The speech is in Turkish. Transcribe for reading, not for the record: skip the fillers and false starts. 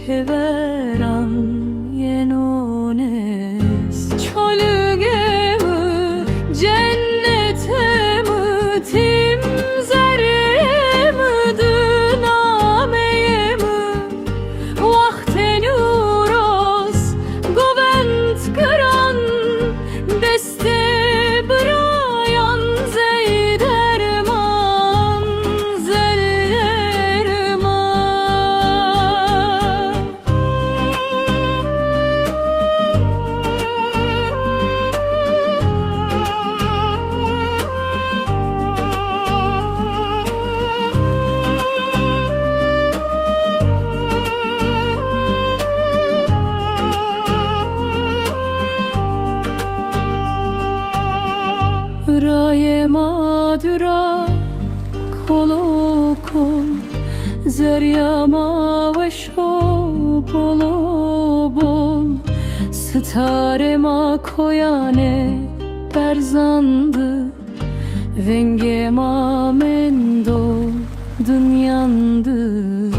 çeveran yenones çölge mi cennete mi tim zerre mi dünameye mi vakten uros govent kıran deste brayan zeyderman zeyderman Raye madura kolo kol zeryama ve şobolo bol starema koyane berzandı vengema mendo dünyandı